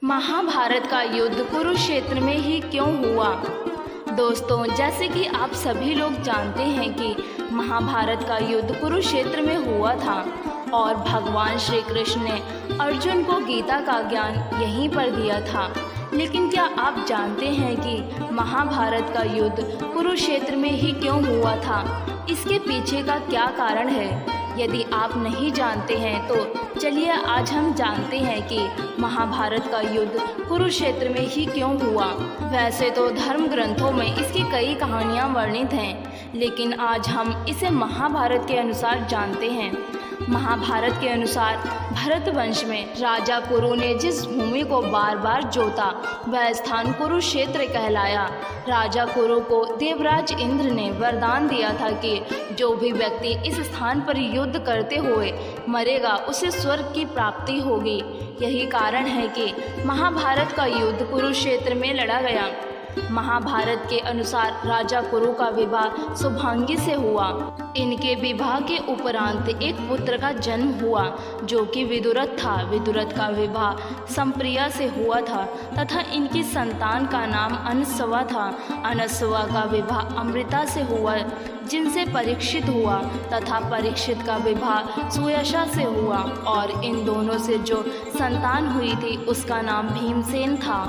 महाभारत का युद्ध कुरुक्षेत्र में ही क्यों हुआ। दोस्तों, जैसे कि आप सभी लोग जानते हैं कि महाभारत का युद्ध कुरुक्षेत्र में हुआ था और भगवान श्री कृष्ण ने अर्जुन को गीता का ज्ञान यहीं पर दिया था। लेकिन क्या आप जानते हैं कि महाभारत का युद्ध कुरुक्षेत्र में ही क्यों हुआ था? इसके पीछे का क्या कारण है? यदि आप नहीं जानते हैं तो चलिए आज हम जानते हैं कि महाभारत का युद्ध कुरुक्षेत्र में ही क्यों हुआ। वैसे तो धर्म ग्रंथों में इसकी कई कहानियां वर्णित हैं, लेकिन आज हम इसे महाभारत के अनुसार जानते हैं। महाभारत के अनुसार भरत वंश में राजा कुरु ने जिस भूमि को बार बार जोता वह स्थान कुरुक्षेत्र कहलाया। राजा कुरु को देवराज इंद्र ने वरदान दिया था कि जो भी व्यक्ति इस स्थान पर युद्ध करते हुए मरेगा उसे स्वर्ग की प्राप्ति होगी। यही कारण है कि महाभारत का युद्ध कुरुक्षेत्र में लड़ा गया। महाभारत के अनुसार राजा कुरु का विवाह शुभांगी से हुआ। इनके विवाह के उपरांत एक पुत्र का जन्म हुआ जो कि विदुरथ था। विदुरथ का विवाह संप्रिया से हुआ था तथा इनकी संतान का नाम अनसवा था। अनसवा का विवाह अमृता से हुआ जिनसे परीक्षित हुआ तथा परीक्षित का विवाह सुयशा से हुआ और इन दोनों से जो संतान हुई थी उसका नाम भीमसेन था।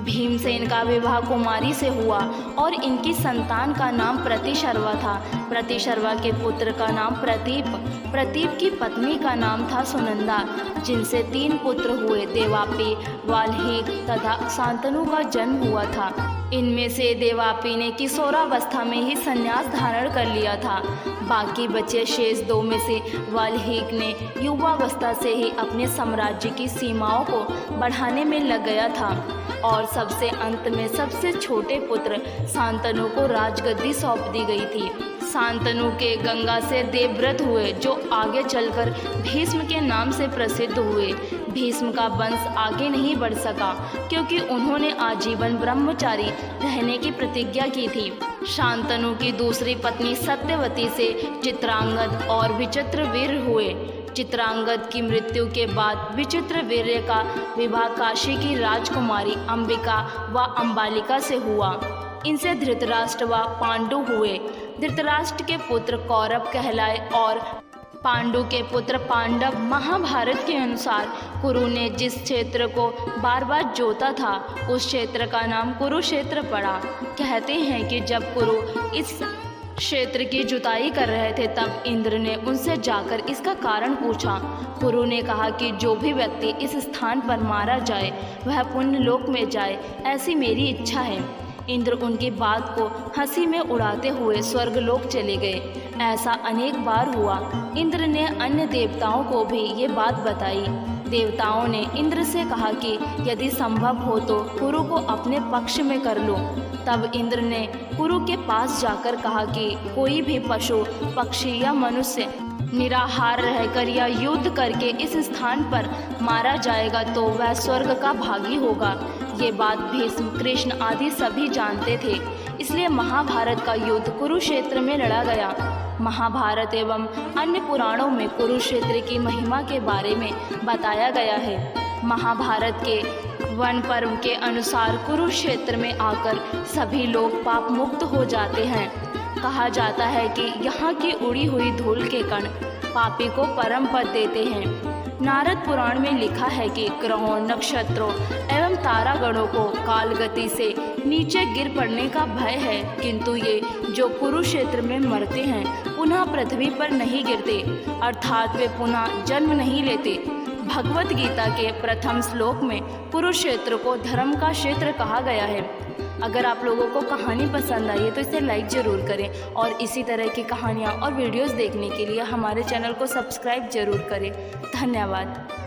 भीमसेन का विवाह कुमारी से हुआ और इनकी संतान का नाम प्रतिशर्वा था। प्रतिशर्वा के पुत्र का नाम प्रतीप, प्रतीप की पत्नी का नाम था सुनंदा, जिनसे 3 पुत्र हुए, देवापी, वाल्हीक तथा शांतनु का जन्म हुआ था। इनमें से देवापी ने किशोरावस्था में ही संन्यास धारण कर लिया था। बाकी बचे शेष 2 में से वाल्हीक ने युवावस्था से ही अपने साम्राज्य की सीमाओं को बढ़ाने में लग गया था और सबसे अंत में सबसे छोटे पुत्र शांतनु को राजगद्दी सौंप दी गई थी। शांतनु के गंगा से देवव्रत हुए जो आगे चलकर भीष्म के नाम से प्रसिद्ध हुए। भीष्म का वंश आगे नहीं बढ़ सका क्योंकि उन्होंने आजीवन ब्रह्मचारी रहने की प्रतिज्ञा की थी। शांतनु की दूसरी पत्नी सत्यवती से चित्रांगद और विचित्रवीर्य हुए। चित्रांगद की मृत्यु के बाद विचित्रवीर्य का विवाह काशी की राजकुमारी अंबिका व अंबालिका से हुआ। इनसे धृतराष्ट्र व पांडु हुए। धृतराष्ट्र के पुत्र कौरव कहलाए और पांडु के पुत्र पांडव। महाभारत के अनुसार कुरु ने जिस क्षेत्र को बार बार जोता था उस क्षेत्र का नाम कुरुक्षेत्र पड़ा। कहते हैं कि जब कुरु इस क्षेत्र की जुताई कर रहे थे तब इंद्र ने उनसे जाकर इसका कारण पूछा। कुरु ने कहा कि जो भी व्यक्ति इस स्थान पर मारा जाए वह पुण्य लोक में जाए, ऐसी मेरी इच्छा है। इंद्र उनकी बात को हंसी में उड़ाते हुए स्वर्गलोक चले गए। ऐसा अनेक बार हुआ। इंद्र ने अन्य देवताओं को भी ये बात बताई। देवताओं ने इंद्र से कहा कि यदि संभव हो तो कुरु को अपने पक्ष में कर लो। तब इंद्र ने कुरु के पास जाकर कहा कि कोई भी पशु, पक्षी या मनुष्य निराहार रहकर या युद्ध करके इस स्थान पर मारा जाएगा तो वह स्वर्ग का भागी होगा। ये बात भीष्म, कृष्ण आदि सभी जानते थे, इसलिए महाभारत का युद्ध कुरुक्षेत्र में लड़ा गया। महाभारत एवं अन्य पुराणों में कुरुक्षेत्र की महिमा के बारे में बताया गया है। महाभारत के वन पर्व के अनुसार कुरुक्षेत्र में आकर सभी लोग पाप मुक्त हो जाते हैं। कहा जाता है कि यहाँ की उड़ी हुई धूल के कण पापी को परम पद देते हैं। नारद पुराण में लिखा है कि ग्रहों, नक्षत्रों एवं तारागणों को काल गति से नीचे गिर पड़ने का भय है, किंतु ये जो कुरुक्षेत्र में मरते हैं पुनः पृथ्वी पर नहीं गिरते, अर्थात वे पुनः जन्म नहीं लेते। भगवत गीता के प्रथम श्लोक में कुरुक्षेत्र को धर्म का क्षेत्र कहा गया है। अगर आप लोगों को कहानी पसंद आई है तो इसे लाइक ज़रूर करें और इसी तरह की कहानियाँ और वीडियोस देखने के लिए हमारे चैनल को सब्सक्राइब ज़रूर करें। धन्यवाद।